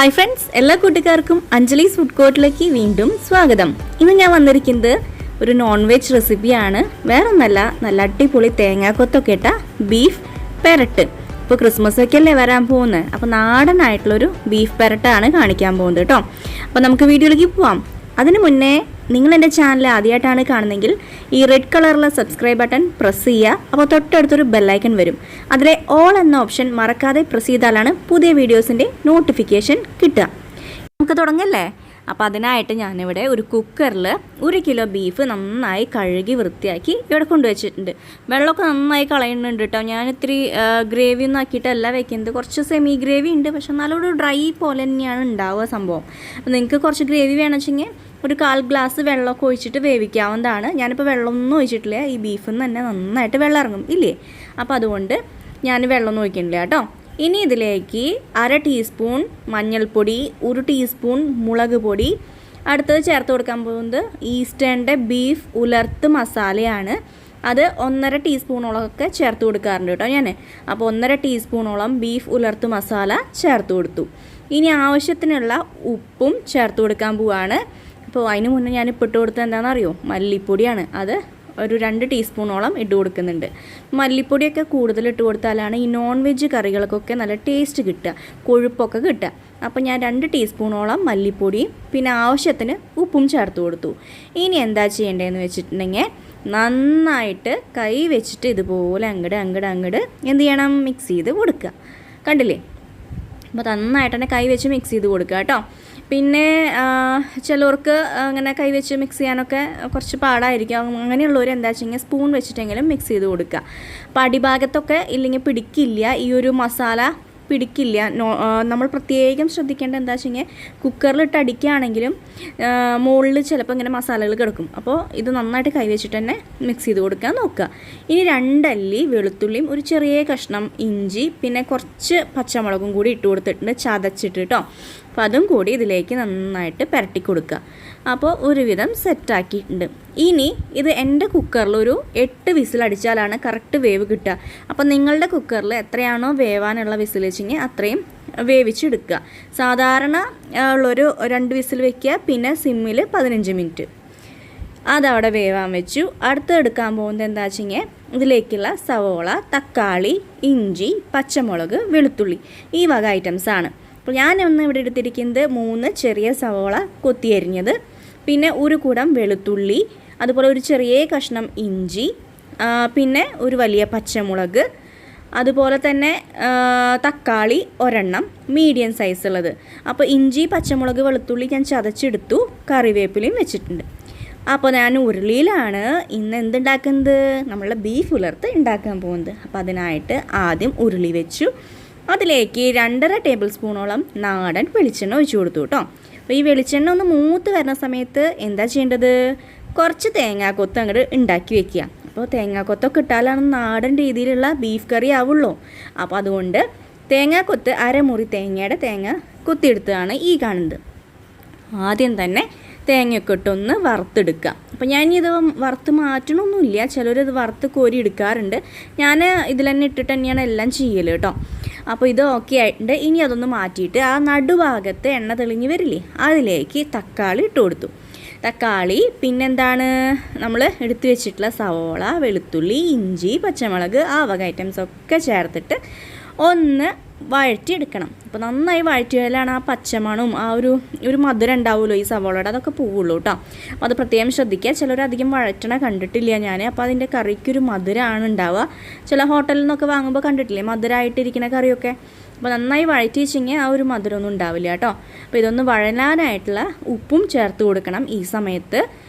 Hi friends, എല്ലാ കൂട്ടുകാർക്കും Anjali's food കോർട്ടിലേക്ക് വീണ്ടും സ്വാഗതം. ഇന്ന് ഞാൻ വന്നിരിക്കുന്നത് ഒരു നോൺ വെജ് റെസിപ്പിയാണ്. വേറൊന്നല്ല, നല്ല അടിപൊളി തേങ്ങാക്കൊത്തൊക്കെ ഇട്ട ബീഫ് പെരട്ട്. ഇപ്പോൾ ക്രിസ്മസ് ഒക്കെ അല്ലേ വരാൻ പോകുന്നത്, അപ്പോൾ നാടനായിട്ടുള്ളൊരു ബീഫ് പെരട്ടാണ് കാണിക്കാൻ പോകുന്നത് കേട്ടോ. അപ്പോൾ നമുക്ക് വീഡിയോയിലേക്ക് പോവാം. അതിന് മുന്നേ നിങ്ങൾ എൻ്റെ ചാനൽ ആദ്യമായിട്ടാണ് കാണുന്നതെങ്കിൽ ഈ റെഡ് കളറിലെ സബ്സ്ക്രൈബ് ബട്ടൺ പ്രസ് ചെയ്യുക. അപ്പോൾ തൊട്ടടുത്തൊരു ബെല്ലൈക്കൺ വരും. അതിലെ ഓൾ എന്ന ഓപ്ഷൻ മറക്കാതെ പ്രസ് ചെയ്താലാണ് പുതിയ വീഡിയോസിൻ്റെ നോട്ടിഫിക്കേഷൻ കിട്ടുക. നമുക്ക് തുടങ്ങല്ലേ? അപ്പോൾ അതിനായിട്ട് ഞാനിവിടെ ഒരു കുക്കറിൽ 1 കിലോ ബീഫ് നന്നായി കഴുകി വൃത്തിയാക്കി ഇവിടെ കൊണ്ടുവച്ചിട്ടുണ്ട്. വെള്ളമൊക്കെ നന്നായി കളയുന്നുണ്ട് കേട്ടോ. ഞാൻ ഇത്തിരി ഗ്രേവി ഒന്നും ആക്കിയിട്ടല്ല വെക്കുന്നത്. കുറച്ച് സെമി ഗ്രേവി ഉണ്ട്, പക്ഷെ നല്ലൊരു ഡ്രൈ പോലെ തന്നെയാണ് ഉണ്ടാവുക സംഭവം. അപ്പോൾ നിങ്ങൾക്ക് കുറച്ച് ഗ്രേവി വേണമെന്ന് വെച്ചെങ്കിൽ ഒരു 1/4 ഗ്ലാസ് വെള്ളമൊക്കെ ഒഴിച്ചിട്ട് വേവിക്കാവുന്നതാണ്. ഞാനിപ്പോൾ വെള്ളമൊന്നും ഒഴിച്ചിട്ടില്ല. ഈ ബീഫിൽ നിന്ന് തന്നെ നന്നായിട്ട് വെള്ളം ഇറങ്ങും ഇല്ലേ? അപ്പോൾ അതുകൊണ്ട് ഞാൻ വെള്ളമൊന്നും ഒഴിക്കണില്ല കേട്ടോ. ഇനി ഇതിലേക്ക് 1/2 ടീസ്പൂൺ മഞ്ഞൾപ്പൊടി, 1 ടീസ്പൂൺ മുളക് പൊടി, അടുത്തത് ചേർത്ത് കൊടുക്കാൻ പോകുന്നത് ഈസ്റ്റേണിൻ്റെ ബീഫ് ഉലർത്ത് മസാലയാണ്. അത് 1.5 ടീസ്പൂണോളമൊക്കെ ചേർത്ത് കൊടുക്കാറുണ്ട് കേട്ടോ ഞാൻ. അപ്പോൾ 1.5 ടീസ്പൂണോളം ബീഫ് ഉലർത്ത് മസാല ചേർത്ത് കൊടുത്തു. ഇനി ആവശ്യത്തിനുള്ള ഉപ്പും ചേർത്ത് കൊടുക്കാൻ പോവാണ്. അപ്പോൾ അതിന് മുന്നേ ഞാൻ ഇപ്പോൾ ഇട്ട് കൊടുത്തത് എന്താണെന്നറിയോ? മല്ലിപ്പൊടിയാണ്. അത് ഒരു 2 ടീസ്പൂണോളം ഇട്ട് കൊടുക്കുന്നുണ്ട്. മല്ലിപ്പൊടിയൊക്കെ കൂടുതൽ ഇട്ട് കൊടുത്താലാണ് ഈ നോൺ വെജ് കറികൾക്കൊക്കെ നല്ല ടേസ്റ്റ് കിട്ടുക, കൊഴുപ്പൊക്കെ കിട്ടുക. അപ്പോൾ ഞാൻ 2 ടീസ്പൂണോളം മല്ലിപ്പൊടിയും പിന്നെ ആവശ്യത്തിന് ഉപ്പും ചേർത്ത് കൊടുത്തു. ഇനി എന്താ ചെയ്യേണ്ടതെന്ന് വെച്ചിട്ടുണ്ടെങ്കിൽ നന്നായിട്ട് കൈ വെച്ചിട്ട് ഇതുപോലെ അങ്ങട് എന്ത് ചെയ്യണം? മിക്സ് ചെയ്ത് കൊടുക്കുക. കണ്ടില്ലേ? അപ്പോൾ നന്നായിട്ട് തന്നെ കൈ വെച്ച് മിക്സ് ചെയ്ത് കൊടുക്കുക കേട്ടോ. പിന്നെ ചിലവർക്ക് അങ്ങനെ കൈ വെച്ച് മിക്സ് ചെയ്യാനൊക്കെ കുറച്ച് പാടായിരിക്കും. അങ്ങനെയുള്ളവർ എന്താ വെച്ചെങ്കിൽ സ്പൂൺ വെച്ചിട്ടെങ്കിലും മിക്സ് ചെയ്ത് കൊടുക്കുക. അപ്പോൾ അടിഭാഗത്തൊക്കെ ഇല്ലെങ്കിൽ പിടിക്കില്ല, ഈ ഒരു മസാല പിടിക്കില്ല. നമ്മൾ പ്രത്യേകം ശ്രദ്ധിക്കേണ്ട എന്താ വെച്ചെങ്കിൽ കുക്കറിലിട്ട് അടിക്കുകയാണെങ്കിലും മുകളിൽ ചിലപ്പോൾ ഇങ്ങനെ മസാലകൾ കിടക്കും. അപ്പോൾ ഇത് നന്നായിട്ട് കൈ വെച്ചിട്ട് തന്നെ മിക്സ് ചെയ്ത് കൊടുക്കാൻ നോക്കുക. ഇനി 2 അല്ലി വെളുത്തുള്ളിയും ഒരു ചെറിയ കഷ്ണം ഇഞ്ചി പിന്നെ കുറച്ച് പച്ചമുളകും കൂടി ഇട്ട് കൊടുത്തിട്ടുണ്ട്, ചതച്ചിട്ട് കേട്ടോ. അപ്പോൾ അതും കൂടി ഇതിലേക്ക് നന്നായിട്ട് പുരട്ടി കൊടുക്കുക. അപ്പോൾ ഒരുവിധം സെറ്റാക്കിയിട്ടുണ്ട്. ഇനി ഇത് എൻ്റെ കുക്കറിൽ ഒരു 8 വിസിൽ അടിച്ചാലാണ് കറക്റ്റ് വേവ് കിട്ടുക. അപ്പോൾ നിങ്ങളുടെ കുക്കറിൽ എത്രയാണോ വേവാനുള്ള വിസിൽ വെച്ചെങ്കിൽ അത്രയും വേവിച്ചെടുക്കുക. സാധാരണ ഉള്ളൊരു 2 വിസിൽ വയ്ക്കുക, പിന്നെ സിമ്മിൽ 15 മിനിറ്റ് അതവിടെ വേവാൻ വെച്ചു. അടുത്ത് എടുക്കാൻ പോകുന്നത് എന്താ വെച്ചെങ്കിൽ ഇതിലേക്കുള്ള സവോള, തക്കാളി, ഇഞ്ചി, പച്ചമുളക്, വെളുത്തുള്ളി ഈ വക ഐറ്റംസാണ്. അപ്പോൾ ഞാനൊന്ന് ഇവിടെ എടുത്തിരിക്കുന്നത് 3 ചെറിയ സവോള കൊത്തിയരിഞ്ഞത്, പിന്നെ 1 കുടം വെളുത്തുള്ളി, അതുപോലെ ഒരു ചെറിയ കഷ്ണം ഇഞ്ചി, പിന്നെ ഒരു വലിയ പച്ചമുളക്, അതുപോലെ തന്നെ തക്കാളി ഒരെണ്ണം മീഡിയം സൈസ് ഉള്ളത്. അപ്പോൾ ഇഞ്ചി, പച്ചമുളക്, വെളുത്തുള്ളി ഞാൻ ചതച്ചെടുത്തു. കറിവേപ്പിലയും വെച്ചിട്ടുണ്ട്. അപ്പോൾ ഞാൻ ഉരുളിയിലാണ് ഇന്ന് എന്തുണ്ടാക്കുന്നത്? നമ്മളുടെ ബീഫ് ഉലർത്ത് ഉണ്ടാക്കാൻ പോകുന്നത്. അപ്പോൾ അതിനായിട്ട് ആദ്യം ഉരുളി വെച്ചു. അതിലേക്ക് 2.5 ടേബിൾ സ്പൂണോളം നാടൻ വെളിച്ചെണ്ണ ഒഴിച്ചു കൊടുത്തു കേട്ടോ. അപ്പോൾ ഈ വെളിച്ചെണ്ണ ഒന്ന് മൂത്ത് വരുന്ന സമയത്ത് എന്താ ചെയ്യേണ്ടത്? കുറച്ച് തേങ്ങാക്കൊത്ത് അങ്ങോട്ട് ഉണ്ടാക്കി വെക്കുക. അപ്പോൾ തേങ്ങാക്കൊത്തൊക്കെ ഇട്ടാലാണ് നാടൻ രീതിയിലുള്ള ബീഫ് കറി ആവുള്ളൂ. അപ്പോൾ അതുകൊണ്ട് തേങ്ങാക്കൊത്ത് 1/2 മുറി തേങ്ങയുടെ തേങ്ങ കൊത്തിയെടുത്തതാണ് ഈ കാണുന്നത്. ആദ്യം തന്നെ തേങ്ങയൊക്കെ ഇട്ടൊന്ന് വറുത്തെടുക്കുക. അപ്പോൾ ഞാനിത് വറുത്ത് മാറ്റണമൊന്നുമില്ല, ചിലരത് വറുത്ത് കോരി എടുക്കാറുണ്ട്. ഞാൻ ഇതിൽ തന്നെ ഇട്ടിട്ട് തന്നെയാണ് എല്ലാം ചെയ്യൽ കേട്ടോ. അപ്പോൾ ഇത് ഓക്കെ ആയിട്ടുണ്ട്. ഇനി അതൊന്ന് മാറ്റിയിട്ട് ആ നടുഭാഗത്ത് എണ്ണ തെളിഞ്ഞ് വരില്ലേ, അതിലേക്ക് തക്കാളി ഇട്ട് കൊടുത്തു. തക്കാളി പിന്നെന്താണ് നമ്മൾ എടുത്തു വെച്ചിട്ടുള്ള സവോള, വെളുത്തുള്ളി, ഇഞ്ചി, പച്ചമുളക് ആ വക ഐറ്റംസൊക്കെ ചേർത്തിട്ട് ഒന്ന് വഴറ്റിയെടുക്കണം. അപ്പോൾ നന്നായി വഴറ്റിയാലാണ് ആ പച്ചമണവും ആ ഒരു മധുരം ഉണ്ടാവുമല്ലോ ഈ സവോളയുടെ, അതൊക്കെ പോവുള്ളൂ കേട്ടോ. അപ്പോൾ അത് പ്രത്യേകം ശ്രദ്ധിക്കുക. ചിലരധികം വഴറ്റണ കണ്ടിട്ടില്ല ഞാൻ. അപ്പോൾ അതിൻ്റെ കറിക്കൊരു മധുരമാണ് ഉണ്ടാവുക. ചില ഹോട്ടലിൽ നിന്നൊക്കെ വാങ്ങുമ്പോൾ കണ്ടിട്ടില്ലേ മധുരമായിട്ടിരിക്കുന്ന കറിയൊക്കെ. അപ്പോൾ നന്നായി വഴറ്റി വെച്ചെങ്കിൽ ആ ഒരു മധുരമൊന്നും ഉണ്ടാവില്ല കേട്ടോ. അപ്പോൾ ഇതൊന്ന് വഴലാനായിട്ടുള്ള ഉപ്പും ചേർത്ത് കൊടുക്കണം ഈ സമയത്ത്.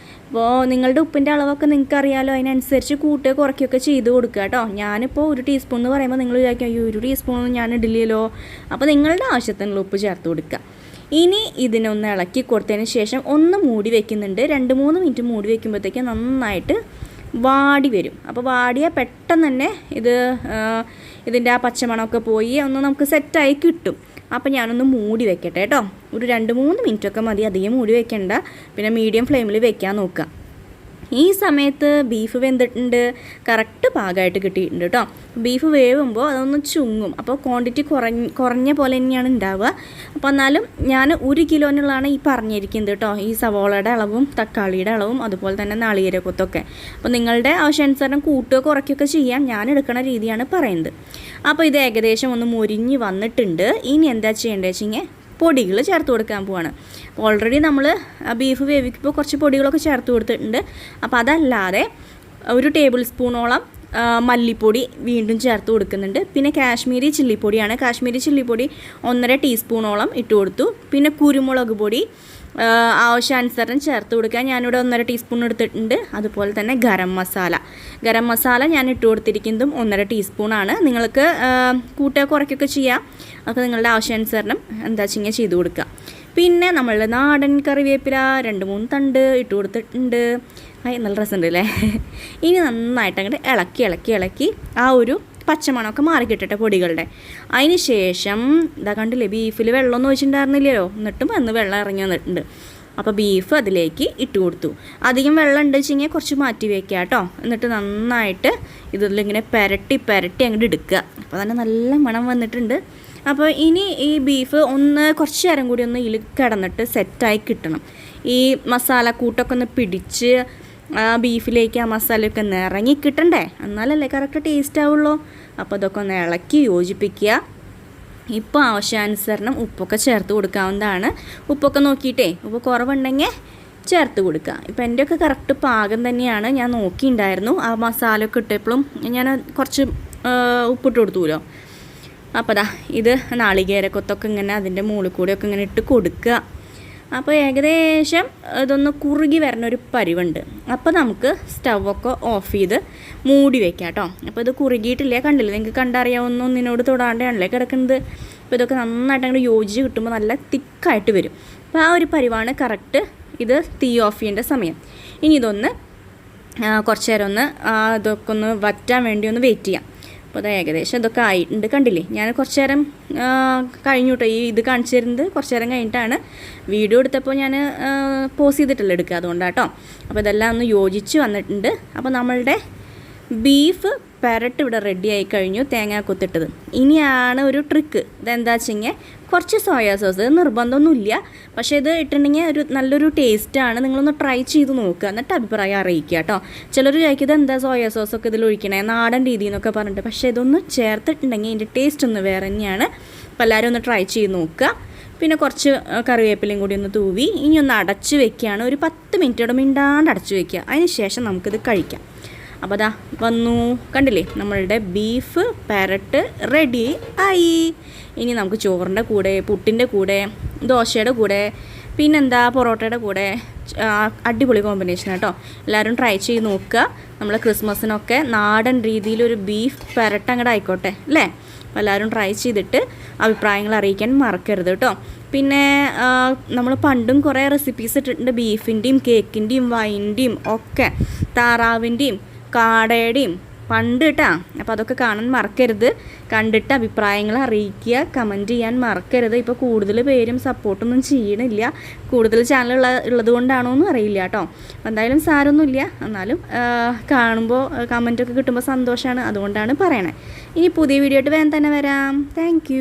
അപ്പോൾ നിങ്ങളുടെ ഉപ്പിൻ്റെ അളവൊക്കെ നിങ്ങൾക്ക് അറിയാമല്ലോ, അതിനനുസരിച്ച് കൂട്ടുക കുറയ്ക്കുകയൊക്കെ ചെയ്ത് കൊടുക്കുക കേട്ടോ. ഞാനിപ്പോൾ 1 ടീസ്പൂൺ എന്ന് പറയുമ്പോൾ നിങ്ങൾ വിചാരിക്കും അയ്യോ 1 ടീസ്പൂണൊന്നും ഞാൻ ഇടില്ലല്ലോ. അപ്പോൾ നിങ്ങളുടെ ആവശ്യത്തിനുള്ള ഉപ്പ് ചേർത്ത് കൊടുക്കുക. ഇനി ഇതിനൊന്ന് ഇളക്കി കൊടുത്തതിന് ശേഷം ഒന്ന് മൂടി വയ്ക്കുന്നുണ്ട്. 2-3 മിനിറ്റ് മൂടി വയ്ക്കുമ്പോഴത്തേക്ക് നന്നായിട്ട് വാടി വരും. അപ്പോൾ വാടിയാൽ പെട്ടെന്ന് തന്നെ ഇതിൻ്റെ ആ പച്ചമണമൊക്കെ പോയി ഒന്ന് നമുക്ക് സെറ്റായി കിട്ടും. അപ്പോൾ ഞാനൊന്ന് മൂടി വെക്കട്ടെ കേട്ടോ. ഒരു 2-3 മിനിറ്റൊക്കെ മതി, അധികം മൂടി വെക്കണ്ട. പിന്നെ മീഡിയം ഫ്ലെയിമിൽ വെക്കാൻ നോക്കുക. ഈ സമയത്ത് ബീഫ് വെന്തിട്ടുണ്ട്, കറക്റ്റ് പാകമായിട്ട് കിട്ടിയിട്ടുണ്ട് കേട്ടോ. ബീഫ് വേവുമ്പോൾ അതൊന്ന് ചുങ്ങും, അപ്പോൾ ക്വാണ്ടിറ്റി കുറഞ്ഞ പോലെ തന്നെയാണ് ഉണ്ടാവുക. അപ്പോൾ എന്നാലും ഞാൻ 1 കിലോനുള്ളതാണ് ഈ പറഞ്ഞിരിക്കുന്നത് കേട്ടോ. ഈ സവോളയുടെ അളവും തക്കാളിയുടെ അളവും അതുപോലെ തന്നെ നാളികേരക്കൊത്തൊക്കെ. അപ്പോൾ നിങ്ങളുടെ ആവശ്യാനുസരണം കൂട്ടുകയോ കുറയ്ക്കുകയൊക്കെ ചെയ്യാം. ഞാൻ എടുക്കുന്ന രീതിയാണ് പറയുന്നത്. അപ്പോൾ ഇത് ഏകദേശം ഒന്ന് മുരിഞ്ഞ് വന്നിട്ടുണ്ട്. ഇനി എന്താ ചെയ്യേണ്ടത് വെച്ചിങ്ങനെ പൊടികൾ ചേർത്ത് കൊടുക്കാൻ പോവാണ്. ഓൾറെഡി നമ്മൾ ബീഫ് വേവിക്കുമ്പോൾ കുറച്ച് പൊടികളൊക്കെ ചേർത്ത് കൊടുത്തിട്ടുണ്ട്. അപ്പോൾ അതല്ലാതെ 1 ടേബിൾ സ്പൂണോളം മല്ലിപ്പൊടി വീണ്ടും ചേർത്ത് കൊടുക്കുന്നുണ്ട്. പിന്നെ കാശ്മീരി ചില്ലിപ്പൊടിയാണ്. കാശ്മീരി ചില്ലിപ്പൊടി 1.5 ടീസ്പൂണോളം ഇട്ട് കൊടുത്തു. പിന്നെ കുരുമുളക് പൊടി ആവശ്യാനുസരണം ചേർത്ത് കൊടുക്കുക. ഞാനിവിടെ 1.5 ടീസ്പൂൺ എടുത്തിട്ടുണ്ട്. അതുപോലെ തന്നെ ഗരം മസാല ഞാൻ ഇട്ട് കൊടുത്തിരിക്കുന്നതും 1.5 ടീസ്പൂണാണ്. നിങ്ങൾക്ക് കൂട്ടുക കുറയ്ക്കുകയൊക്കെ ചെയ്യാം. അപ്പോൾ നിങ്ങളുടെ ആവശ്യാനുസരണം എന്താ വെച്ചാൽ ചെയ്ത് കൊടുക്കുക. പിന്നെ നമ്മളുടെ നാടൻ കറിവേപ്പില 2-3 തണ്ട് ഇട്ട് കൊടുത്തിട്ടുണ്ട്. നല്ല രസമുണ്ട് അല്ലേ. ഇനി നന്നായിട്ട് അങ്ങോട്ട് ഇളക്കി ആ ഒരു പച്ചമണമൊക്കെ മാറിക്കിട്ടട്ടെ പൊടികളുടെ. അതിന് ശേഷം ഇതാ കണ്ടില്ലേ, ബീഫിൽ വെള്ളമൊന്നും ഒഴിച്ചിട്ടുണ്ടായിരുന്നില്ലല്ലോ, എന്നിട്ടും വെള്ളം ഇറങ്ങി വന്നിട്ടുണ്ട്. അപ്പോൾ ബീഫ് അതിലേക്ക് ഇട്ട് കൊടുത്തു. അധികം വെള്ളം ഉണ്ട് വെച്ചെങ്കിൽ കുറച്ച് മാറ്റി വയ്ക്കുക കേട്ടോ. എന്നിട്ട് നന്നായിട്ട് ഇതിലിങ്ങനെ പെരട്ടി അങ്ങോട്ട് എടുക്കുക. അപ്പോൾ തന്നെ നല്ല മണം വന്നിട്ടുണ്ട്. അപ്പോൾ ഇനി ഈ ബീഫ് കുറച്ച് നേരം കൂടി ഒന്ന് ഇതിൽ കിടന്നിട്ട് സെറ്റായി കിട്ടണം. ഈ മസാലക്കൂട്ടൊക്കെ ഒന്ന് പിടിച്ച് ബീഫിലേക്ക് ആ മസാലയൊക്കെ ഒന്ന് ഇറങ്ങി കിട്ടണ്ടേ, എന്നാലല്ലേ കറക്റ്റ് ടേസ്റ്റ് ആവുള്ളൂ. അപ്പോൾ അതൊക്കെ ഒന്ന് ഇളക്കി യോജിപ്പിക്കുക. ഇപ്പോൾ ആവശ്യാനുസരണം ഉപ്പൊക്കെ ചേർത്ത് കൊടുക്കാവുന്നതാണ്. ഉപ്പൊക്കെ നോക്കിയിട്ടേ ഉപ്പ് കുറവുണ്ടെങ്കിൽ ചേർത്ത് കൊടുക്കുക. ഇപ്പോൾ എൻ്റെയൊക്കെ കറക്റ്റ് പാകം തന്നെയാണ്. ഞാൻ നോക്കിയിട്ടുണ്ടായിരുന്നു. ആ മസാലയൊക്കെ ഇട്ടപ്പോഴും ഞാൻ കുറച്ച് ഉപ്പിട്ട് കൊടുത്തുല്ലോ. അപ്പോൾ ഇത് നാളികേരക്കൊത്തൊക്കെ ഇങ്ങനെ അതിൻ്റെ മുകളിൽ കൂടെയൊക്കെ ഇങ്ങനെ ഇട്ട് കൊടുക്കുക. അപ്പോൾ ഏകദേശം ഇതൊന്ന് കുറുകി വരുന്ന ഒരു പരിവുണ്ട്. അപ്പോൾ നമുക്ക് സ്റ്റൗവൊക്കെ ഓഫ് ചെയ്ത് മൂടി വയ്ക്കാം കേട്ടോ. അപ്പോൾ ഇത് കുറുകിയിട്ടില്ലേ, കണ്ടില്ലേ, നിങ്ങൾക്ക് കണ്ടറിയാവുന്ന ഒന്നിനോട് തൊടാണ്ടാണല്ലേ കിടക്കുന്നത്. അപ്പോൾ ഇതൊക്കെ നന്നായിട്ട് അങ്ങോട്ട് യോജിച്ച് കിട്ടുമ്പോൾ നല്ല തിക്കായിട്ട് വരും. അപ്പോൾ ആ ഒരു പരിവാണ് കറക്റ്റ്. ഇത് തീ ഓഫ് ചെയ്യേണ്ട സമയം. ഇനി ഇതൊന്ന് കുറച്ച് നേരം ഇതൊക്കെ ഒന്ന് വറ്റാൻ വേണ്ടി ഒന്ന് വെയിറ്റ് ചെയ്യാം. അപ്പോൾ അത് ഏകദേശം ഇതൊക്കെ ആയിട്ടുണ്ട്, കണ്ടില്ലേ. ഞാൻ കുറച്ച് നേരം കഴിഞ്ഞു കേട്ടോ. ഇത് കാണിച്ചു തരുന്നത് കുറച്ച് നേരം കഴിഞ്ഞിട്ടാണ്. വീഡിയോ എടുത്തപ്പോൾ ഞാൻ പോസ് ചെയ്തിട്ടല്ല എടുക്കുക, അതുകൊണ്ടാട്ടോ. അപ്പോൾ ഇതെല്ലാം ഒന്ന് യോജിച്ച് വന്നിട്ടുണ്ട്. അപ്പോൾ നമ്മളുടെ ബീഫ് പെരട്ട് ഇവിടെ റെഡി ആയി കഴിഞ്ഞു, തേങ്ങ കൊത്തിട്ടത്. ഇനിയാണ് ഒരു ട്രിക്ക്. ഇതെന്താ വെച്ചെങ്കിൽ കുറച്ച് സോയാ സോസ്, നിർബന്ധമൊന്നുമില്ല, പക്ഷേ ഇത് ഇട്ടിട്ടുണ്ടെങ്കിൽ നല്ലൊരു ടേസ്റ്റാണ്. നിങ്ങളൊന്ന് ട്രൈ ചെയ്ത് നോക്കുക, എന്നിട്ട് അഭിപ്രായം അറിയിക്കുക കേട്ടോ. ചിലർ ചോദിക്കുന്നത് എന്താ സോയാ സോസൊക്കെ ഇതിൽ ഒഴിക്കണേ, നാടൻ രീതി എന്നൊക്കെ പറഞ്ഞിട്ട്. പക്ഷേ ഇതൊന്ന് ചേർത്തിട്ടുണ്ടെങ്കിൽ ഇതിൻ്റെ ടേസ്റ്റ് ഒന്ന് വേറെ തന്നെയാണ്. അപ്പോൾ എല്ലാവരും ഒന്ന് ട്രൈ ചെയ്ത് നോക്കുക. പിന്നെ കുറച്ച് കറിവേപ്പിലയും കൂടി ഒന്ന് തൂവി ഇനി ഒന്ന് അടച്ച് വെക്കുകയാണ്. ഒരു 10 മിനിറ്റോടെ മിണ്ടാണ്ട് അടച്ച് വെക്കുക. അതിന് ശേഷം നമുക്കിത് കഴിക്കാം. അപ്പോൾ വന്നു, കണ്ടില്ലേ, നമ്മളുടെ ബീഫ് പെരട്ട് റെഡി ആയി. ഇനി നമുക്ക് ചോറിൻ്റെ കൂടെ, പുട്ടിൻ്റെ കൂടെ, ദോശയുടെ കൂടെ, പിന്നെന്താ പൊറോട്ടയുടെ കൂടെ അടിപൊളി കോമ്പിനേഷൻ കേട്ടോ. എല്ലാവരും ട്രൈ ചെയ്ത് നോക്കുക. നമ്മൾ ക്രിസ്മസിനൊക്കെ നാടൻ രീതിയിലൊരു ബീഫ് പെരട്ട് അങ്ങോട്ട് ആയിക്കോട്ടെ അല്ലേ. അപ്പോൾ എല്ലാവരും ട്രൈ ചെയ്തിട്ട് അഭിപ്രായങ്ങൾ അറിയിക്കാൻ മറക്കരുത് കേട്ടോ. പിന്നെ നമ്മൾ പണ്ടും കുറേ റെസിപ്പീസ് ഇട്ടിട്ടുണ്ട്, ബീഫിൻ്റെയും കേക്കിൻ്റെയും വൈൻ്റെയും ഒക്കെ, താറാവിൻ്റെയും കാടയുടെയും പണ്ട് കേട്ടോ. അപ്പോൾ അതൊക്കെ കാണാൻ മറക്കരുത്. കണ്ടിട്ട് അഭിപ്രായങ്ങൾ അറിയിക്കുക, കമൻറ്റ് ചെയ്യാൻ മറക്കരുത്. ഇപ്പോൾ കൂടുതൽ പേരും സപ്പോർട്ടൊന്നും ചെയ്യണില്ല, കൂടുതൽ ചാനൽ ഉള്ളത് കൊണ്ടാണോ എന്നും അറിയില്ല കേട്ടോ. എന്തായാലും സാരമൊന്നുമില്ല, എന്നാലും കാണുമ്പോൾ കമൻറ്റൊക്കെ കിട്ടുമ്പോൾ സന്തോഷമാണ്, അതുകൊണ്ടാണ് പറയണേ. ഇനി പുതിയ വീഡിയോ ആയിട്ട് വേഗം തന്നെ വരാം. താങ്ക്